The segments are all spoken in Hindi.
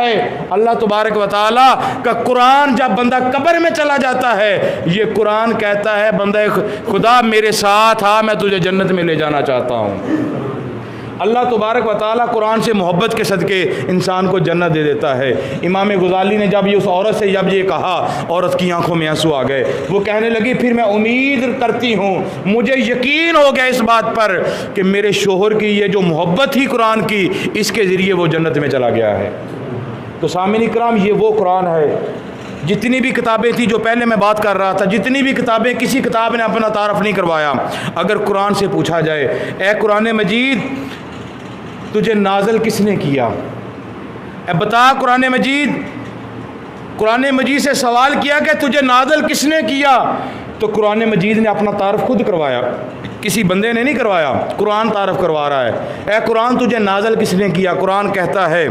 है? अल्लाह तबारक व तआला का कुरान जब बंदा कब्र में चला जाता है, ये कुरान कहता है बंदा खुदा मेरे साथ आ, मैं तुझे जन्नत में ले जाना चाहता हूँ। अल्लाह तबारक व तआला कुरान से मोहब्बत के सदक़े इंसान को जन्नत दे देता है। इमाम गज़ाली ने जब ये उस औरत से जब ये कहा, औरत की आंखों में आंसू आ गए। वो कहने लगी फिर मैं उम्मीद करती हूँ, मुझे यकीन हो गया इस बात पर कि मेरे शोहर की ये जो मोहब्बत थी कुरान की, इसके ज़रिए वो जन्नत में चला गया है। तो सामिन इकराम, ये वो कुरान है। जितनी भी किताबें थी जो पहले मैं बात कर रहा था, जितनी भी किताबें, किसी किताब ने अपना तारफ़ नहीं करवाया। अगर कुरान से पूछा जाए, ए कुरान मजीद तुझे नाज़िल किसने किया? अब बता, कुरान मजीद से सवाल किया कि तुझे नाज़िल किसने किया? तो कुरान मजीद ने अपना तारफ़ खुद करवाया, किसी बंदे ने नहीं करवाया। कुरान तारफ़ करवा रहा है। ए कुरान तुझे नाज़िल किसने किया? कुरान कहता है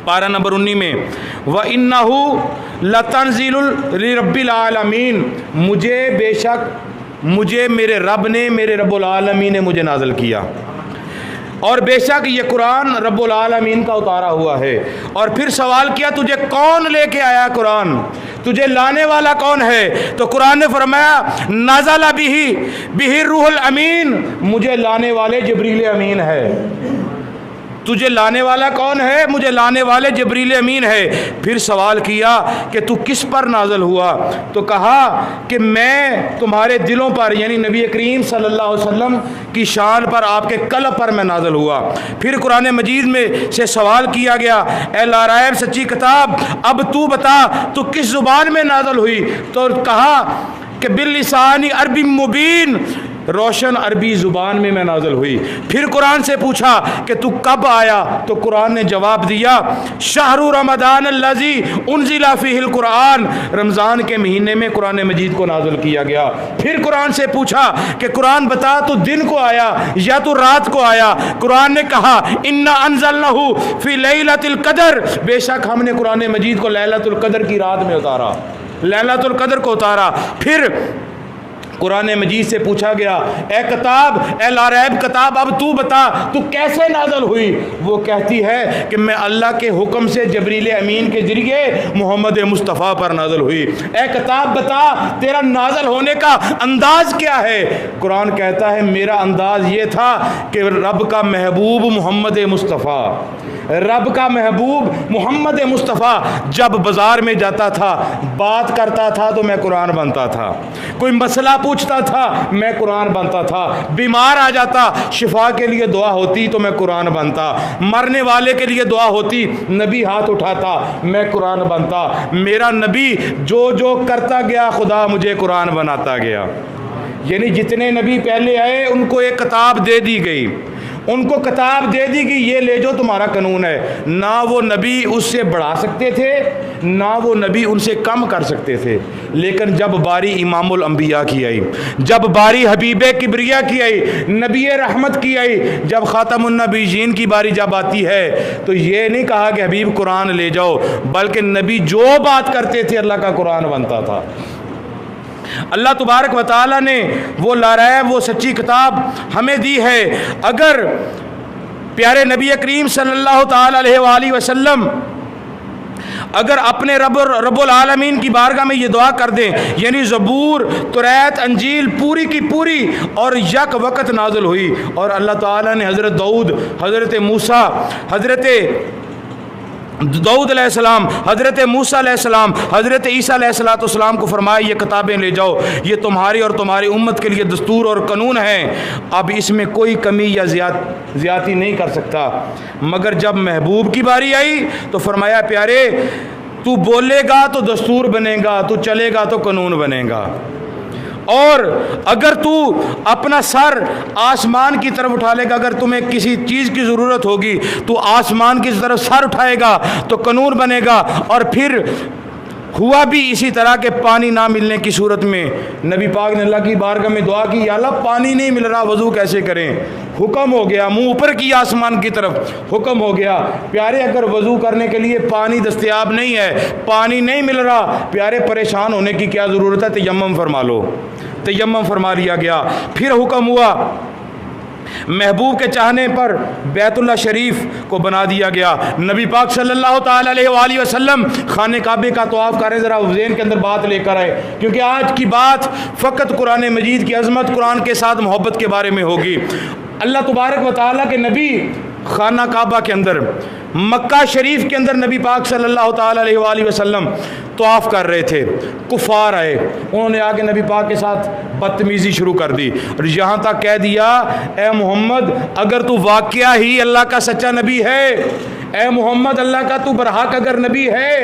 पारा नंबर 19 में, व इन्नहु लतंज़ीलुल रब्बिल आलमीन, मुझे मेरे रब ने, मेरे रब्बुल आलमीन ने मुझे नाज़िल किया। और बेशक ये कुरान रब्बुल आलमीन का उतारा हुआ है। और फिर सवाल किया तुझे कौन लेके आया कुरान, तुझे लाने वाला कौन है? तो कुरान ने फरमाया नज़ला बिही रूहुल अमीन, मुझे लाने वाले जिब्रील अमीन है। तुझे लाने वाला कौन है? मुझे लाने वाले जिब्रील अमीन है। फिर सवाल किया कि तू किस पर नाज़िल हुआ? तो कहा कि मैं तुम्हारे दिलों पर, यानी नबी करीम सल्लल्लाहु अलैहि वसल्लम की शान पर, आपके कल्ब पर मैं नाज़िल हुआ। फिर कुरान मजीद में से सवाल किया गया, ए लारायब सच्ची किताब, अब तू बता तू किस ज़ुबान में नाज़िल हुई? तो कहा कि बिल्लिसानी अरबी मुबीन, रोशन अरबी ज़ुबान में मैं नाज़िल हुई। फिर कुरान से पूछा कि तू कब आया? तो कुरान ने जवाब दिया शहरु रमज़ान अल्लज़ी उन्ज़िला फ़ीहिल कुरान, रमज़ान के महीने में कुरान मजीद को नाज़िल किया गया। फिर कुरान से पूछा कि कुरान बता तू दिन को आया या तू रात को आया? कुरान ने कहा इन्ना अंज़लनाहु फ़ी लैलतिल क़द्र, बेशक हमने कुरान मजीद को लैलतुल क़द्र की रात में उतारा, लैलतुल क़द्र को उतारा। फिर कुरान मजीद से पूछा गया, ए किताब, ए लारैब किताब, अब तू बता तू कैसे नाज़िल हुई? वो कहती है कि मैं अल्लाह के हुक्म से जिब्रील अमीन के ज़रिए मोहम्मद मुस्तफ़ा पर नाज़िल हुई। ए किताब बता तेरा नाज़िल होने का अंदाज़ क्या है? कुरान कहता है मेरा अंदाज़ ये था कि रब का महबूब मोहम्मद मुस्तफ़ा, रब का महबूब मोहम्मद मुस्तफ़ा जब बाज़ार में जाता था, बात करता था तो मैं कुरान बनता था, कोई मसला पूछता था मैं कुरान बनता था, बीमार आ जाता शिफा के लिए दुआ होती तो मैं कुरान बनता, मरने वाले के लिए दुआ होती नबी हाथ उठाता मैं कुरान बनता। मेरा नबी जो जो करता गया खुदा मुझे कुरान बनाता गया। यानी जितने नबी पहले आए उनको एक किताब दे दी गई, उनको किताब दे दी कि ये ले जो तुम्हारा कानून है। ना वो नबी उससे बढ़ा सकते थे, ना वो नबी उनसे कम कर सकते थे। लेकिन जब बारी इमामुल अंबिया की आई, जब बारी हबीबे किब्रिया की आई, नबी रहमत की आई, जब ख़ातमुन नबीयीन की बारी जब आती है तो ये नहीं कहा कि हबीब कुरान ले जाओ, बल्कि नबी जो बात करते थे अल्लाह का कुरान बनता था। अल्लाह तबारक व तआला ने वो लारैब, वो सच्ची किताब हमें दी है। अगर प्यारे नबी करीम सल्लल्लाहु तआला अलैहि वसल्लम अगर अपने रब्बुल आलमीन की बारगाह में ये दुआ कर दें, यानी ज़बूर, तौरात, अंजील पूरी की पूरी और यक वक़्त नाज़िल हुई। और अल्लाह ताला ने हज़रत दाऊद, हज़रत मूसा, हज़रत दाऊद अलैहिस्सलाम, हज़रत मूसा अलैहिस्सलाम, हज़रत ईसा अलैहिस्सलाम को फरमाया ये किताबें ले जाओ, ये तुम्हारी और तुम्हारी उम्मत के लिए दस्तूर और कानून हैं, अब इसमें कोई कमी या ज़्यादती नहीं कर सकता। मगर जब महबूब की बारी आई तो फरमाया प्यारे तू बोलेगा तो दस्तूर बनेगा, तू चलेगा तो कानून बनेगा। और अगर तू अपना सर आसमान की तरफ उठा लेगा, अगर तुम्हें किसी चीज़ की ज़रूरत होगी तो आसमान की तरफ सर उठाएगा तो कानून बनेगा। और फिर हुआ भी इसी तरह के पानी ना मिलने की सूरत में नबी पाक ने अल्लाह की बारगाह में दुआ की, या अल्लाह पानी नहीं मिल रहा, वज़ू कैसे करें? हुक्म हो गया, मुंह ऊपर किया आसमान की तरफ, हुक्म हो गया प्यारे अगर वज़ू करने के लिए पानी दस्तयाब नहीं है, पानी नहीं मिल रहा, प्यारे परेशान होने की क्या ज़रूरत है, तयम्मुम फरमा लो। तयम्मुम फरमा लिया गया। फिर हुक्म हुआ महबूब के चाहने पर बैतुल्लाह शरीफ को बना दिया गया। नबी पाक सल्लल्लाहु ताला अलैहि वसल्लम खाने काबे का तवाफ़ करें, ज़रा ज़हन के अंदर बात लेकर आए, क्योंकि आज की बात फ़कत कुरान मजीद की अज़मत, कुरान के साथ मोहब्बत के बारे में होगी। अल्लाह तबारक व तआला के नबी खाना काबा के अंदर, मक्का शरीफ के अंदर नबी पाक सल्लल्लाहु ताला अलैहि वसल्लम तवाफ़ कर रहे थे। कुफ़ार आए, उन्होंने आके नबी पाक के साथ बदतमीज़ी शुरू कर दी और यहाँ तक कह दिया, ए मोहम्मद अगर तू वाक़या ही अल्लाह का सच्चा नबी है, ए मोहम्मद अल्लाह का तू बरहक अगर नबी है,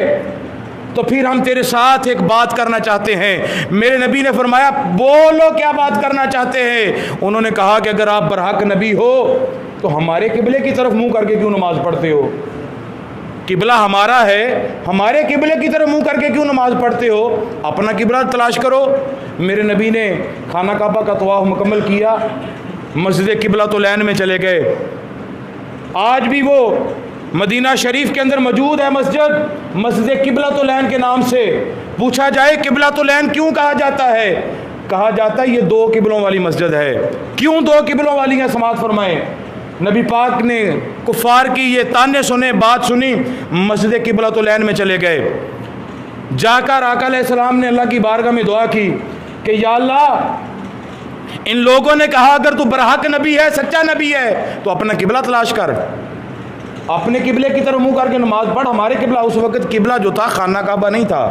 तो फिर हम तेरे साथ एक बात करना चाहते हैं। मेरे नबी ने फरमाया, बोलो क्या बात करना चाहते हैं। उन्होंने कहा कि अगर आप बरहक नबी हो तो हमारे किबले की तरफ मुंह करके क्यों नमाज पढ़ते हो? किबला हमारा है, हमारे किबले की तरफ मुंह करके क्यों नमाज पढ़ते हो? अपना किबला तलाश करो। मेरे नबी ने खाना काबा का तवाफ मुकम्मल किया, मस्जिद किबला तो लैन में चले गए। आज भी वो मदीना शरीफ के अंदर मौजूद है मस्जिद किबला तो लैन के नाम से। पूछा जाए किबला तो लैन क्यों कहा जाता है? कहा जाता है ये दो किबलों वाली मस्जिद है। क्यों दो किबलों वाली है? समाअत फरमाएं। नबी पाक ने कुफ़ार की ये ताने सुने, बात सुनी, मस्जिद किबला तो लैन में चले गए। जाकर आका अलैहिस्सलाम ने अल्लाह की बारगाह में दुआ की कि या अल्लाह, इन लोगों ने कहा अगर तू बरहक नबी है, सच्चा नबी है, तो अपना किबला तलाश कर, अपने किबले की तरफ मुंह करके नमाज पढ़। हमारे किबला, उस वक़्त किबला जो था खाना काबा नहीं था,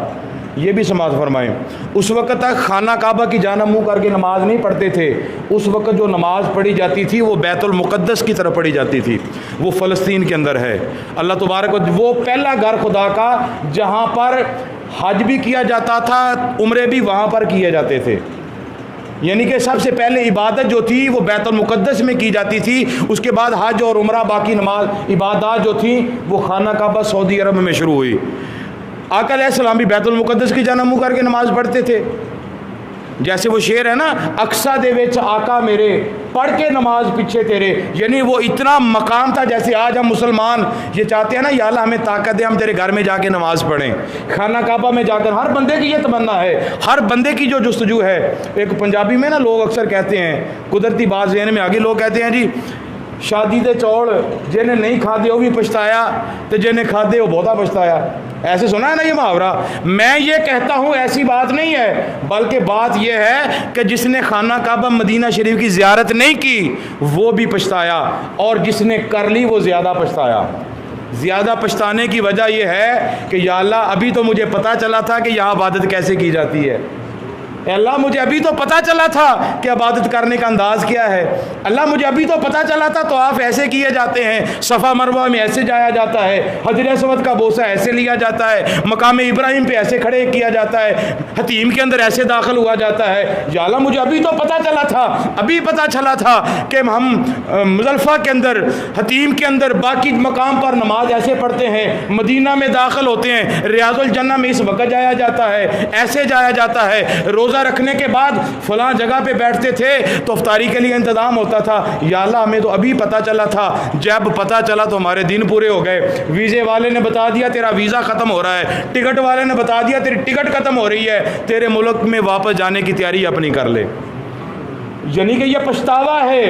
ये भी समाअत फरमाएं। उस वक़्त तक खाना काबा की जाना मुंह करके नमाज नहीं पढ़ते थे। उस वक़्त जो नमाज पढ़ी जाती थी वो बैतुल मुक़द्दस की तरफ पढ़ी जाती थी, वो फ़लस्तीन के अंदर है। अल्लाह तबारक वो पहला घर खुदा का जहाँ पर हज भी किया जाता था, उम्रे भी वहाँ पर किए जाते थे। यानी कि सबसे पहले इबादत जो थी वो बैतुल मुक़द्दस में की जाती थी, उसके बाद हज और उम्रा, बाकी नमाज इबादत जो थी वो खाना काबा सऊदी अरब में शुरू हुई। आका अलैहिस्सलाम भी बैतुल मुक़द्दस की जाना मुँह करके नमाज पढ़ते थे। जैसे वो शेर है ना, अक्सा दे विच आका मेरे, पढ़ के नमाज पीछे तेरे। यानी वो इतना मकाम था, जैसे आज हम मुसलमान ये चाहते हैं ना, या अल्लाह हमें ताकत दे, हम तेरे घर में जाके नमाज पढ़ें, खाना काबा में जाकर। हर बंदे की ये तमन्ना है, हर बंदे की जो जुस्तजू है। एक पंजाबी में ना लोग अक्सर कहते हैं, कुदरती बात ज़हन में आगे, लोग कहते हैं जी शादी दे चौड़ जिन्हें नहीं खाते वो भी पछताया, तो जिन्हें खाते वो बहुता पछताया। ऐसे सुना है ना ये मुहावरा? मैं ये कहता हूँ ऐसी बात नहीं है, बल्कि बात यह है कि जिसने खाना काबा मदीना शरीफ की ज़ियारत नहीं की वो भी पछताया, और जिसने कर ली वो ज़्यादा पछताया। ज़्यादा पछताने की वजह यह है कि या अल्लाह, अभी तो मुझे पता चला था कि यहाँ इबादत कैसे की जाती है। अल्लाह, मुझे अभी तो पता चला था कि इबादत करने का अंदाज़ क्या है। अल्लाह, मुझे अभी तो पता चला था तवाफ़ ऐसे किए जाते हैं, सफ़ा मरवा में ऐसे जाया जाता है, हजर असवद का बोसा ऐसे लिया जाता है, मकाम इब्राहिम पे ऐसे खड़े किया जाता है, हतीम के अंदर ऐसे दाखिल हुआ जाता है। या अल्लाह, मुझे अभी तो पता चला था, अभी पता चला था कि हम मुज़ल्फ़ा के अंदर, हतीम के अंदर, बाकी मकाम पर नमाज ऐसे पढ़ते हैं, मदीना में दाखिल होते हैं, रियाज़ुल जन्नह में इस वक्त जाया जाता है, ऐसे जाया जाता है, रोज़ा रखने के बाद फलां जगह पे बैठते थे तो इफ्तारी के लिए इंतज़ाम होता था। या अल्लाह, हमें तो अभी पता चला था। जब पता चला तो हमारे दिन पूरे हो गए। वीज़े वाले ने बता दिया तेरा वीज़ा ख़त्म हो रहा है, टिकट वाले ने बता दिया तेरी टिकट ख़त्म हो रही है, तेरे मुल्क में वापस जाने की तैयारी अपनी कर ले। यानी कि यह पछतावा है।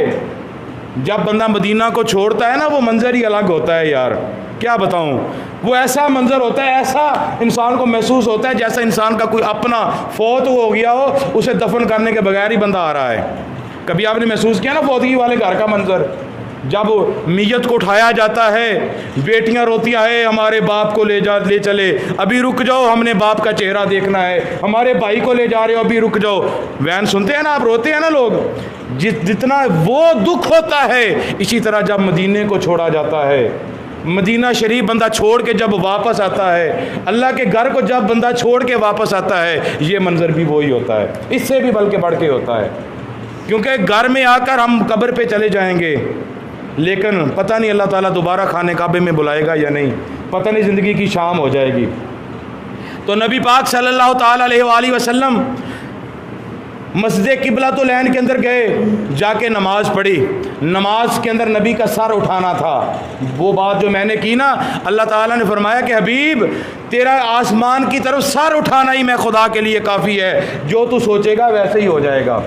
जब बंदा मदीना को छोड़ता है ना, वो मंजर ही अलग होता है यार, क्या बताऊं। वो ऐसा मंजर होता है, ऐसा इंसान को महसूस होता है जैसा इंसान का कोई अपना फौत हो गया हो, उसे दफन करने के बगैर ही बंदा आ रहा है। कभी आपने महसूस किया ना फौतगी वाले घर का मंजर? जब मैयत को उठाया जाता है, बेटियां रोतियां है, हमारे बाप को ले चले, अभी रुक जाओ, हमने बाप का चेहरा देखना है, हमारे भाई को ले जा रहे हो, अभी रुक जाओ। वैन सुनते हैं ना आप, रोते हैं ना लोग। जितना वो दुख होता है, इसी तरह जब मदीने को छोड़ा जाता है, मदीना शरीफ बंदा छोड़ के जब वापस आता है, अल्लाह के घर को जब बंदा छोड़ के वापस आता है, ये मंजर भी वही होता है, इससे भी बल्कि बढ़ के होता है। क्योंकि घर में आकर हम कब्र पे चले जाएंगे, लेकिन पता नहीं अल्लाह ताला दोबारा खाने काबे में बुलाएगा या नहीं, पता नहीं ज़िंदगी की शाम हो जाएगी। तो नबी पाक सल्लल्लाहु ताला अलैहि वसल्लम मस्जिद किबलतुल ऐन के अंदर गए, जाके नमाज पढ़ी। नमाज के अंदर नबी का सर उठाना था। वो बात जो मैंने की ना, अल्लाह ताला ने फरमाया कि हबीब, तेरा आसमान की तरफ सर उठाना ही मैं खुदा के लिए काफ़ी है, जो तू सोचेगा वैसे ही हो जाएगा।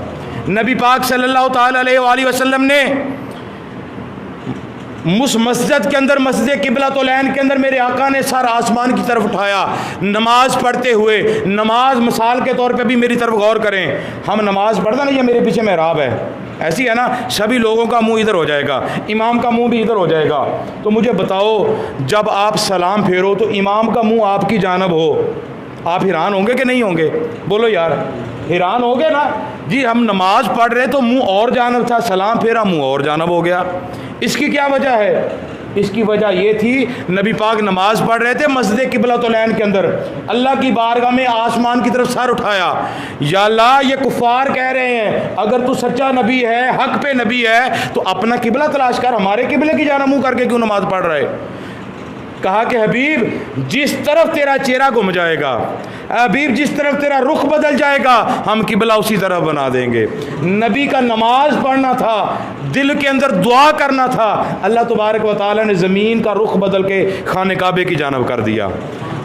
नबी पाक सल्लल्लाहु ताला अलैहि वसल्लम ने उस मस्जिद के अंदर, मस्जिद किबलतुलैन के अंदर मेरे आका ने सर आसमान की तरफ उठाया नमाज पढ़ते हुए। नमाज मिसाल के तौर पे भी मेरी तरफ गौर करें, हम नमाज पढ़ते ना, ये मेरे पीछे मेहराब है, ऐसी है ना, सभी लोगों का मुंह इधर हो जाएगा, इमाम का मुंह भी इधर हो जाएगा। तो मुझे बताओ, जब आप सलाम फेरो तो इमाम का मुंह आपकी जानब हो, आप हैरान होंगे कि नहीं होंगे? बोलो यार, हैरान होंगे ना जी। हम नमाज पढ़ रहे तो मुंह और जानब था, सलाम फेरा मुंह और जानब हो गया। इसकी क्या वजह है? इसकी वजह ये थी, नबी पाक नमाज पढ़ रहे थे मस्जिद किबलतुलैन के अंदर, अल्लाह की बारगाह में आसमान की तरफ सर उठाया, या अल्लाह ये कुफार कह रहे हैं अगर तू सच्चा नबी है, हक पे नबी है, तो अपना किबला तलाश कर, हमारे किबले की जाना मुँह करके क्यों नमाज पढ़ रहे? कहा कि हबीब, जिस तरफ तेरा चेहरा घुम जाएगा, हबीब जिस तरफ तेरा रुख बदल जाएगा, हम किबला उसी तरफ बना देंगे। नबी का नमाज पढ़ना था, दिल के अंदर दुआ करना था, अल्लाह तबारक व तआला ने ज़मीन का रुख बदल के खाने काबे की जानब कर दिया।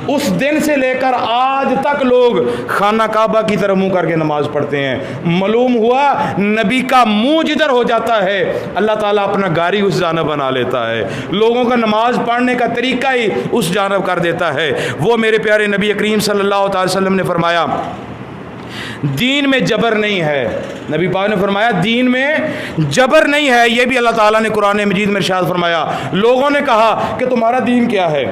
उस दिन से लेकर आज तक लोग खाना काबा की तरफ मुंह करके नमाज पढ़ते हैं। मालूम हुआ नबी का मुंह जिधर हो जाता है, अल्लाह ताला अपना गारी उस जानब बना लेता है, लोगों का नमाज पढ़ने का तरीका ही उस जानब कर देता है। वो मेरे प्यारे नबी करीम सल्लल्लाहु अलैहि वसल्लम ने फरमाया, दीन में जबर नहीं है। नबी पाक ने फरमाया दीन में जबर नहीं है। ये भी अल्लाह ताला ने कुरान मजीद में इरशाद फरमाया। लोगों ने कहा कि तुम्हारा दीन क्या है,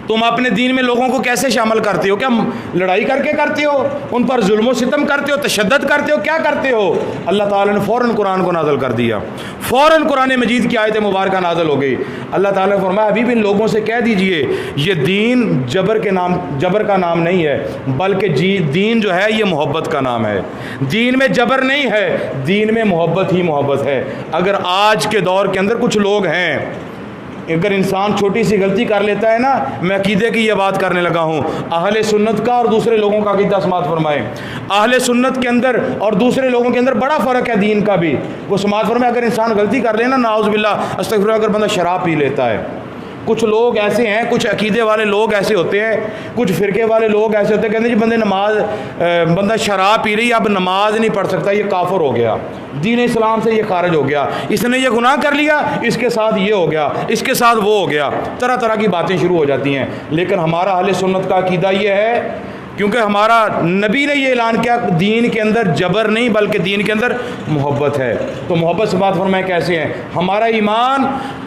तुम अपने दीन में लोगों को कैसे शामिल करते हो? क्या लड़ाई करके करते हो, उन पर जुल्म सितम करते हो, तशद्दुद करते हो, क्या करते हो? अल्लाह ताला ने फ़ौरन कुरान को नाज़िल कर दिया, फ़ौरन कुरान मजीद की आयत मुबारक नाज़िल हो गई। अल्लाह ताला ने फरमाया अभी भी इन लोगों से कह दीजिए ये दीन जबर का नाम नहीं है, बल्कि दीन जो है ये मोहब्बत का नाम है। दीन में जबर नहीं है, दीन में मोहब्बत ही मोहब्बत है। अगर आज के दौर के अंदर कुछ लोग हैं, अगर इंसान छोटी सी गलती कर लेता है ना, मैं अकीदे की ये बात करने लगा हूँ, अहले सुन्नत का और दूसरे लोगों का अकीदा समात फरमाएं। अहले सुन्नत के अंदर और दूसरे लोगों के अंदर बड़ा फ़र्क है दीन का भी। वो समात फरमाएं, अगर इंसान गलती कर लेना, नाउज़ुबिल्लाह अस्तग़फिरुल्लाह, अगर बंदा शराब पी लेता है, कुछ लोग ऐसे हैं, कुछ अकीदे वाले लोग ऐसे होते हैं, कुछ फ़िरके वाले लोग ऐसे होते हैं, कहते हैं जी बंदा शराब पी रही, अब नमाज नहीं पढ़ सकता, ये काफिर हो गया, दीन इस्लाम से ये खारिज हो गया, इसने ये गुनाह कर लिया, इसके साथ ये हो गया, इसके साथ वो हो गया, तरह तरह की बातें शुरू हो जाती हैं। लेकिन हमारा अहले सुन्नत का अकीदा ये है, क्योंकि हमारा नबी ने ये ऐलान किया दीन के अंदर जबर नहीं बल्कि दीन के अंदर मोहब्बत है। तो मोहब्बत से बात फरमाएं कैसे हैं? हमारा ईमान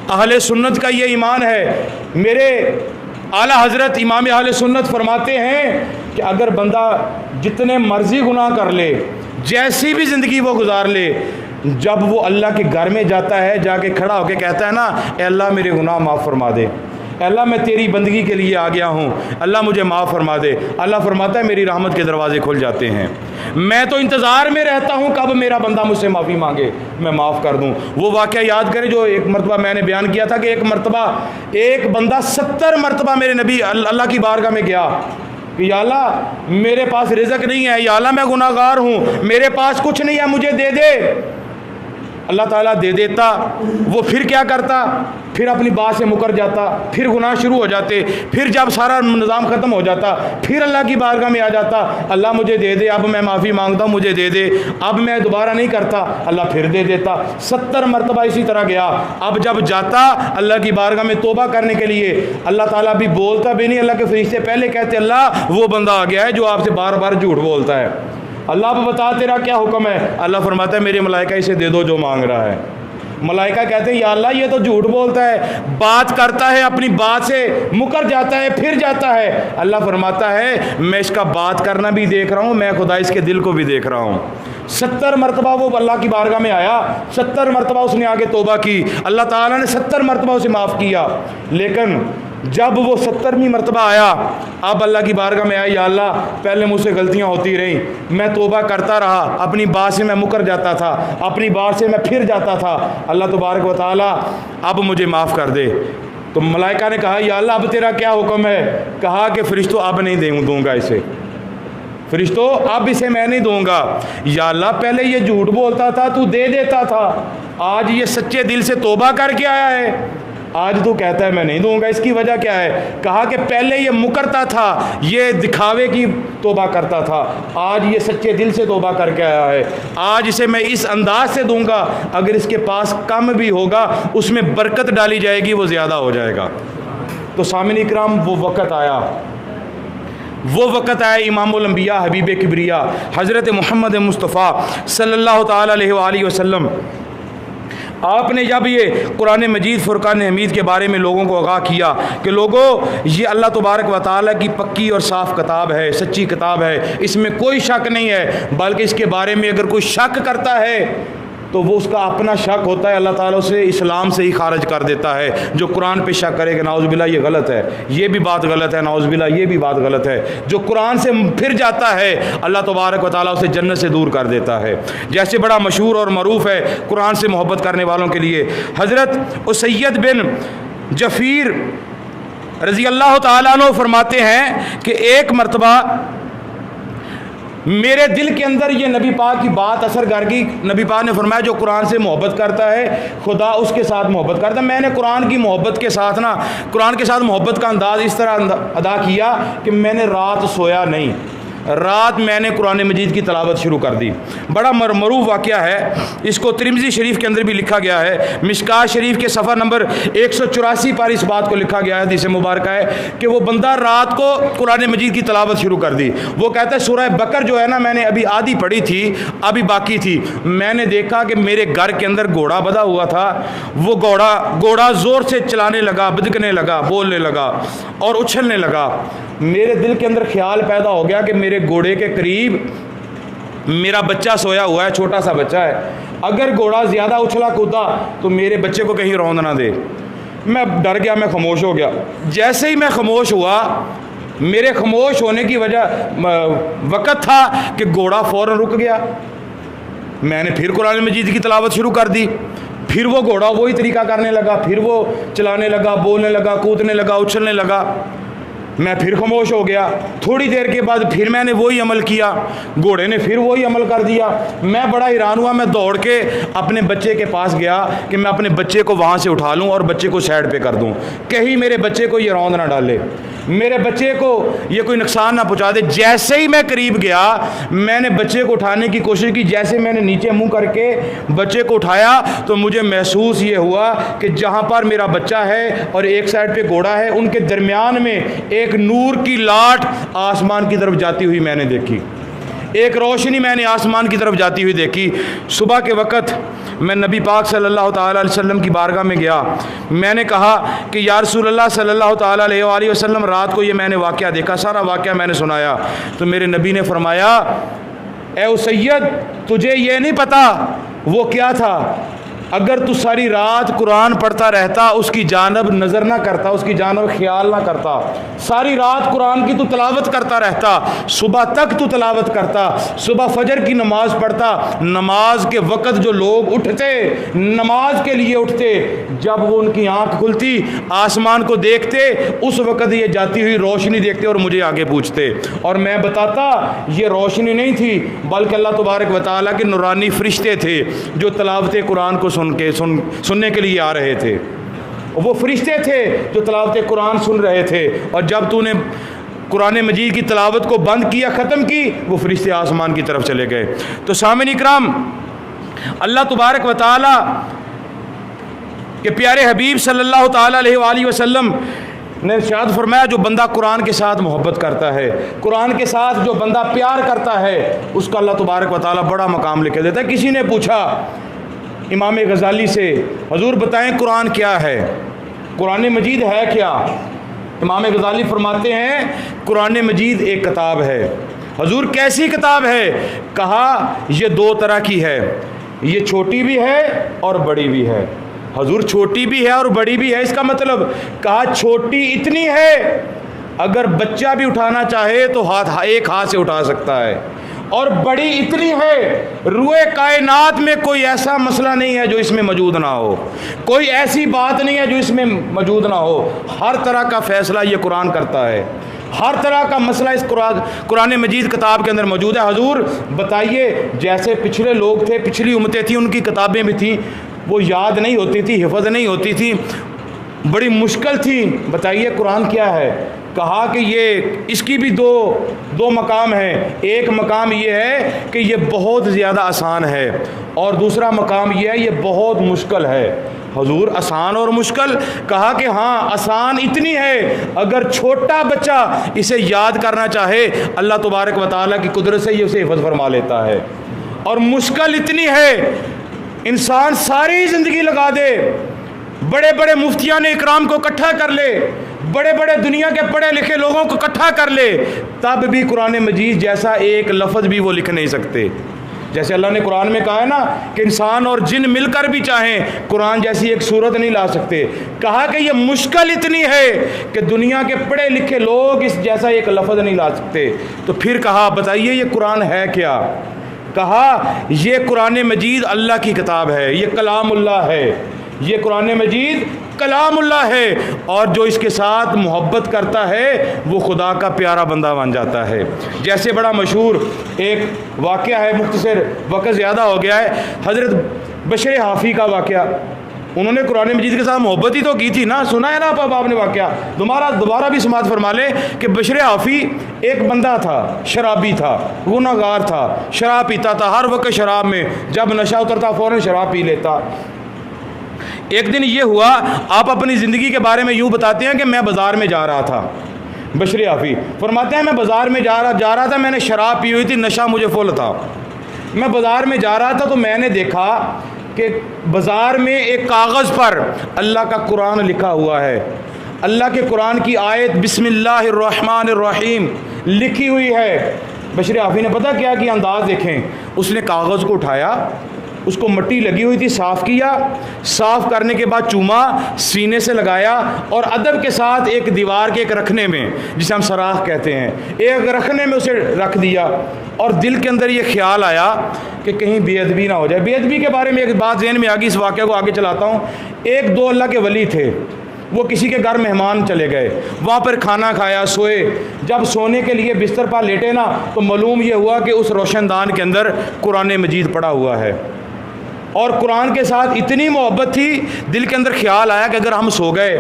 अहले सुन्नत का ये ईमान है। मेरे आला हज़रत इमाम अहले सुन्नत फरमाते हैं कि अगर बंदा जितने मर्ज़ी गुनाह कर ले, जैसी भी ज़िंदगी वो गुजार ले, जब वो अल्लाह के घर में जाता है, जाके खड़ा होकर कहता है ना, ए अल्लाह मेरे गुनाह माफ़ फरमा दे, अल्लाह मैं तेरी बंदगी के लिए आ गया हूँ, अल्लाह मुझे माफ़ फरमा दे, अल्लाह फरमाता है मेरी रहमत के दरवाज़े खुल जाते हैं। मैं तो इंतज़ार में रहता हूँ कब मेरा बंदा मुझसे माफ़ी मांगे, मैं माफ़ कर दूँ। वो वाक़या याद करें जो एक मरतबा मैंने बयान किया था कि एक मरतबा एक बंदा 70 मरतबा मेरे नबी अल्लाह की बारगाह में गया कि या अल्लाह मेरे पास रिज़्क़ नहीं है, या अल्लाह मैं गुनाहगार हूँ, मेरे पास कुछ नहीं है, मुझे दे दे। अल्लाह ताला दे देता। वो फिर क्या करता, फिर अपनी बात से मुकर जाता, फिर गुनाह शुरू हो जाते, फिर जब सारा निज़ाम ख़त्म हो जाता फिर अल्लाह की बारगाह में आ जाता, अल्लाह मुझे दे दे, अब मैं माफ़ी मांगता हूँ, मुझे दे दे, अब मैं दोबारा नहीं करता, अल्लाह फिर दे देता। 70 मरतबा इसी तरह गया। अब जब जाता अल्लाह की बारगाह में तौबा करने के लिए, अल्लाह ताला भी बोलता भी नहीं, अल्लाह के फरिश्ते पहले कहते अल्लाह वो बंदा आ गया है जो आपसे बार बार झूठ बोलता है, अल्लाह अब बता तेरा क्या हुक्म है। अल्लाह फरमाता है मेरे मलाइका इसे दे दो जो मांग रहा है। मलाइका कहते हैं या अल्लाह ये तो झूठ बोलता है, बात करता है, अपनी बात से मुकर जाता है, फिर जाता है। अल्लाह फरमाता है मैं इसका बात करना भी देख रहा हूँ, मैं खुदा इसके दिल को भी देख रहा हूँ। 70 मरतबा वो अल्लाह की बारगाह में आया, 70 मरतबा उसने आगे तौबा की, अल्लाह ताला ने 70 मरतबा उसे माफ़ किया। लेकिन जब वो 70वीं मरतबा आया, अब अल्लाह की बारगाह में आया, या अल्लाह पहले मुझसे गलतियां होती रहीं, मैं तौबा करता रहा, अपनी बात से मैं मुकर जाता था, अपनी बात से मैं फिर जाता था, अल्लाह तबारक व तआला अब मुझे माफ़ कर दे। तो मलाइका ने कहा या अल्लाह अब तेरा क्या हुक्म है? कहा कि फरिश्तों अब नहीं दूंगा इसे, फरिश्तों अब इसे मैं नहीं दूंगा। या अल्लाह पहले ये झूठ बोलता था, तू दे देता था, आज ये सच्चे दिल से तौबा करके आया है, आज तो कहता है मैं नहीं दूंगा। इसकी वजह क्या है? कहा कि पहले ये मुकरता था, ये दिखावे की तौबा करता था, आज ये सच्चे दिल से तौबा करके आया है। आज इसे मैं इस अंदाज से दूंगा, अगर इसके पास कम भी होगा उसमें बरकत डाली जाएगी, वो ज़्यादा हो जाएगा। तो सामिन इकराम, वो वक़्त आया इमामुल अंबिया हबीब किबरिया हज़रत मोहम्मद मुस्तफ़ा सल्लल्लाहु ताला अलैहि वसल्लम, आपने जब ये कुरान मजीद फ़ुरक़ान हमीद के बारे में लोगों को आगाह किया कि लोगों, ये अल्लाह तबारक व तआला की पक्की और साफ़ किताब है, सच्ची किताब है, इसमें कोई शक नहीं है, बल्कि इसके बारे में अगर कोई शक करता है तो वो उसका अपना शक होता है, अल्लाह ताला उसे इस्लाम से ही खारिज कर देता है। जो कुरान पे शक करेगा, नाउज़ुबिल्लाह ये गलत है, ये भी बात गलत है, नाउज़ुबिल्लाह ये भी बात गलत है। जो कुरान से फिर जाता है, अल्लाह तबारक व तआला उसे जन्नत से दूर कर देता है। जैसे बड़ा मशहूर और मरूफ़ है कुरान से मोहब्बत करने वालों के लिए, हज़रत उसैयद बिन जफ़ीर रज़ी अल्लाह तआला अन्हु फरमाते हैं कि एक मरतबा मेरे दिल के अंदर ये नबी पाक की बात असर कर गई। नबी पाक ने फरमाया जो कुरान से मोहब्बत करता है खुदा उसके साथ मोहब्बत करता है। मैंने कुरान की मोहब्बत के साथ कुरान के साथ मोहब्बत का अंदाज़ इस तरह अदा किया कि मैंने रात सोया नहीं, रात मैंने कुरान मजीद की तलावत शुरू कर दी। बड़ा मरूफ वाक़या है, इसको तिरमिज़ी शरीफ के अंदर भी लिखा गया है। मिशकात शरीफ के सफ़र नंबर 184 पर इस बात को लिखा गया है, हदीस मुबारक है कि वो बंदा रात को कुरान मजीद की तलावत शुरू कर दी। वो कहता है सूरह बकर जो है ना, मैंने अभी आधी पढ़ी थी, अभी बाकी थी। मैंने देखा कि मेरे घर के अंदर घोड़ा बंधा हुआ था, वो घोड़ा ज़ोर से चलाने लगा, बिदकने लगा, बोलने लगा और उछलने लगा। मेरे दिल के अंदर ख्याल पैदा हो गया कि मेरे घोड़े के करीब मेरा बच्चा सोया हुआ है, छोटा सा बच्चा है, अगर घोड़ा ज़्यादा उछला कूदा तो मेरे बच्चे को कहीं रौंद ना दे। मैं डर गया, मैं खामोश हो गया। जैसे ही मैं खामोश हुआ, मेरे खामोश होने की वजह वक़्त था कि घोड़ा फ़ौरन रुक गया। मैंने फिर कुरान मजीद की तलावत शुरू कर दी, फिर वो घोड़ा वही तरीका करने लगा, फिर वो चलाने लगा, बोलने लगा, कूदने लगा, उछलने लगा। मैं फिर खामोश हो गया। थोड़ी देर के बाद फिर मैंने वही अमल किया, घोड़े ने फिर वही अमल कर दिया। मैं बड़ा हैरान हुआ, मैं दौड़ के अपने बच्चे के पास गया कि मैं अपने बच्चे को वहाँ से उठा लूँ और बच्चे को साइड पे कर दूँ, कहीं मेरे बच्चे को ये रौंद ना डाले, मेरे बच्चे को ये कोई नुकसान ना पहुँचा दे। जैसे ही मैं करीब गया, मैंने बच्चे को उठाने की कोशिश की। जैसे मैंने नीचे मुँह करके बच्चे को उठाया तो मुझे महसूस ये हुआ कि जहाँ पर मेरा बच्चा है और एक साइड पे घोड़ा है, उनके दरमियान में एक नूर की लाट आसमान की तरफ जाती हुई मैंने देखी, एक रोशनी मैंने आसमान की तरफ जाती हुई देखी। सुबह के वक़्त मैं नबी पाक सल्लल्लाहु ताला अलैहि वसल्लम की बारगाह में गया। मैंने कहा कि या रसूलल्लाह सल्लल्लाहु ताला अलैहि वसल्लम, रात को ये मैंने वाक़या देखा, सारा वाक़या मैंने सुनाया। तो मेरे नबी ने फरमाया, ए उसैयद, तुझे ये नहीं पता वो क्या था? अगर तू सारी रात कुरान पढ़ता रहता, उसकी जानब नज़र ना करता, उसकी जानब ख्याल ना करता, सारी रात कुरान की तू तलावत करता रहता, सुबह तक तू तलावत करता, सुबह फजर की नमाज़ पढ़ता, नमाज के वक़्त जो लोग उठते, नमाज के लिए उठते, जब वो उनकी आँख खुलती आसमान को देखते, उस वक़्त ये जाती हुई रोशनी देखते और मुझे आगे पूछते, और मैं बताता ये रोशनी नहीं थी बल्कि अल्लाह तबारक व तआला के नूरानी फ़रिश्ते थे जो तलावत कुरान को सुनने के लिए आ रहे थे। वो फरिश्ते थे जो तलावत कुरान सुन रहे थे, और जब तूने कुरान मजीद की तलावत को बंद किया, ख़त्म की, वो फरिश्ते आसमान की तरफ चले गए। तो सामिन इकराम, अल्लाह तबारक व तआला के प्यारे हबीब सल्लल्लाहु ताला अलैहि वसल्लम ने इरशाद फरमाया, जो बंदा कुरान के साथ मोहब्बत करता है, कुरान के साथ जो बंदा प्यार करता है, उसका अल्लाह तबारक व तआला बड़ा मकाम लिख देता है। किसी ने पूछा इमाम गज़ाली से, हुज़ूर बताएं कुरान क्या है, कुरान मजीद है क्या? इमाम गज़ाली फरमाते हैं कुरान मजीद एक किताब है। हुज़ूर कैसी किताब है? कहा ये दो तरह की है, ये छोटी भी है और बड़ी भी है। हुज़ूर छोटी भी है और बड़ी भी है, इसका मतलब? कहा छोटी इतनी है अगर बच्चा भी उठाना चाहे तो एक हाथ से उठा सकता है, और बड़ी इतनी है रूए कायनात में कोई ऐसा मसला नहीं है जो इसमें मौजूद ना हो, कोई ऐसी बात नहीं है जो इसमें मौजूद ना हो। हर तरह का फ़ैसला ये कुरान करता है, हर तरह का मसला इस कुरान मजीद किताब के अंदर मौजूद है। हुज़ूर बताइए, जैसे पिछले लोग थे, पिछली उम्मतें थी, उनकी किताबें भी थी, वो याद नहीं होती थी, हिफ़्ज़ नहीं होती थी, बड़ी मुश्किल थी, बताइए कुरान क्या है। कहा कि ये इसकी भी दो मकाम हैं। एक मकाम ये है कि ये बहुत ज़्यादा आसान है, और दूसरा मकाम ये है ये बहुत मुश्किल है। हुजूर आसान और मुश्किल, कहा कि हाँ आसान इतनी है अगर छोटा बच्चा इसे याद करना चाहे अल्लाह तबारक व तआला की कुदरत से ये उसे हिफ़्ज़ फरमा लेता है। और मुश्किल इतनी है इंसान सारी ज़िंदगी लगा दे, बड़े बड़े मुफ्तियान इकराम को इकट्ठा कर ले, बड़े बड़े दुनिया के पढ़े लिखे लोगों को इकट्ठा कर ले, तब भी कुरान मजीद जैसा एक लफ्ज़ भी वो लिख नहीं सकते। जैसे अल्लाह ने कुरान में कहा है ना कि इंसान और जिन मिलकर भी चाहें कुरान जैसी एक सूरत नहीं ला सकते। कहा कि ये मुश्किल इतनी है कि दुनिया के पढ़े लिखे लोग इस जैसा एक लफ्ज़ नहीं ला सकते। तो फिर कहा बताइए ये कुरान है क्या। कहा ये कुरान मजीद अल्लाह की किताब है, ये कलामुल्लाह है, ये कुरान मजीद कलामुल्लाह है, और जो इसके साथ मोहब्बत करता है वो खुदा का प्यारा बंदा बन जाता है। जैसे बड़ा मशहूर एक वाक़या है, मुख्तसर वक़्त ज़्यादा हो गया है, हज़रत बशर हाफ़ी का वाक़या। उन्होंने कुरान मजीद के साथ मोहब्बत ही तो की थी ना, सुना है ना अब आपने वाक़या, दोबारा भी समात फरमा ले कि बशर हाफ़ी एक बंदा था, शराबी था, गुनाहगार था, शराब पीता था, हर वक्त शराब में, जब नशा उतरता फ़ौरन शराब पी लेता। एक दिन ये हुआ, आप अपनी ज़िंदगी के बारे में यूँ बताते हैं कि मैं बाज़ार में जा रहा था। बशर हाफ़ी फरमाते हैं मैं बाज़ार में जा रहा था, मैंने शराब पी हुई थी, नशा मुझे फुल था। मैं बाज़ार में जा रहा था तो मैंने देखा कि बाज़ार में एक कागज़ पर अल्लाह का कुरान लिखा हुआ है, अल्लाह के कुरान की आयत बिस्मिल्लाहिर्रहमानिर्रहीम लिखी हुई है। बशर हाफ़ी ने पता क्या किया, अंदाज़ देखें, उसने कागज़ को उठाया, उसको मिट्टी लगी हुई थी साफ़ किया, साफ़ करने के बाद चूमा, सीने से लगाया, और अदब के साथ एक दीवार के एक रखने में, जिसे हम सराख कहते हैं, एक रखने में उसे रख दिया। और दिल के अंदर ये ख्याल आया कि कहीं बेअदबी ना हो जाए। बेअदबी के बारे में एक बात ज़हन में आ गई, इस वाक़े को आगे चलाता हूँ। एक दो अल्लाह के वली थे, वो किसी के घर मेहमान चले गए, वहाँ पर खाना खाया, सोए। जब सोने के लिए बिस्तर पर लेटे ना, तो मालूम ये हुआ कि उस रोशनदान के अंदर कुरान मजीद पड़ा हुआ है, और कुरान के साथ इतनी मोहब्बत थी, दिल के अंदर ख्याल आया कि अगर हम सो गए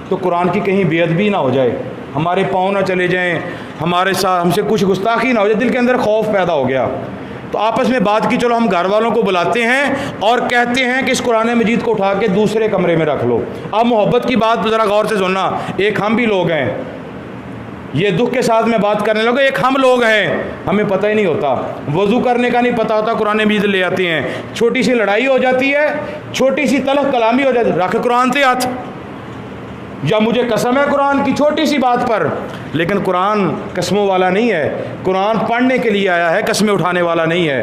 तो कुरान की कहीं बेअदबी ना हो जाए, हमारे पाँव ना चले जाएं, हमारे साथ हमसे कुछ गुस्ताखी ना हो जाए। दिल के अंदर खौफ पैदा हो गया। तो आपस में बात की, चलो हम घर वालों को बुलाते हैं और कहते हैं कि इस कुरान मजीद को उठा के दूसरे कमरे में रख लो। अब मोहब्बत की बात ज़रा गौर से सुनना, एक हम भी लोग हैं, ये दुख के साथ में बात करने लगे, एक हम लोग हैं, हमें पता ही नहीं होता, वज़ू करने का नहीं पता होता, कुरान मजीद ले आते हैं, छोटी सी लड़ाई हो जाती है, छोटी सी तलख कलामी हो जाती है, रख कुरान से हाथ, या मुझे कसम है कुरान की, छोटी सी बात पर। लेकिन कुरान कसमों वाला नहीं है, कुरान पढ़ने के लिए आया है, कसमें उठाने वाला नहीं है।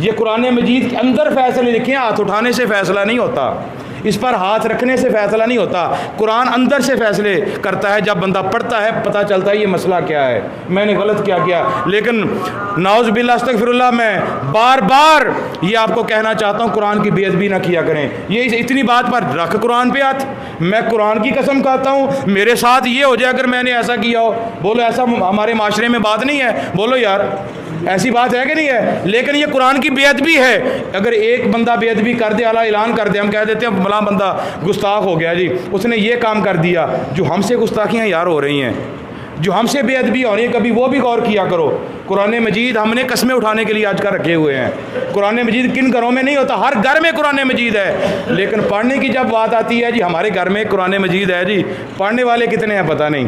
ये कुरान मजीद के अंदर फ़ैसले लिखे हैं, हाथ उठाने से फ़ैसला नहीं होता, इस पर हाथ रखने से फ़ैसला नहीं होता। कुरान अंदर से फ़ैसले करता है, जब बंदा पढ़ता है पता चलता है ये मसला क्या है, मैंने गलत क्या किया। लेकिन नाउज़ बिल्लाह अस्तग़फिरुल्लाह, मैं बार बार ये आपको कहना चाहता हूँ, कुरान की बेअदबी ना किया करें। ये इतनी बात पर रख कुरान पे हाथ, मैं कुरान की कसम खाता हूँ मेरे साथ ये हो जाए अगर मैंने ऐसा किया हो। बोलो ऐसा हमारे माशरे में बात नहीं है, बोलो यार ऐसी बात है कि नहीं है। लेकिन ये कुरान की बेअदबी है। अगर एक बंदा बेअदबी कर दे, अल्लाह ऐलान कर दे, हम कह देते हैं फलां बंदा गुस्ताख हो गया जी, उसने ये काम कर दिया। जो हमसे गुस्ताखियाँ यार हो रही हैं, जो हमसे बेअदबी हो रही है, कभी वो भी गौर किया करो। कुरान मजीद हमने कस्में उठाने के लिए आज का रखे हुए हैं। कुरान मजीद किन घरों में नहीं होता, हर घर में कुरान मजीद है। लेकिन पढ़ने की जब बात आती है जी, हमारे घर में कुरान मजीद है जी, पढ़ने वाले कितने हैं पता नहीं।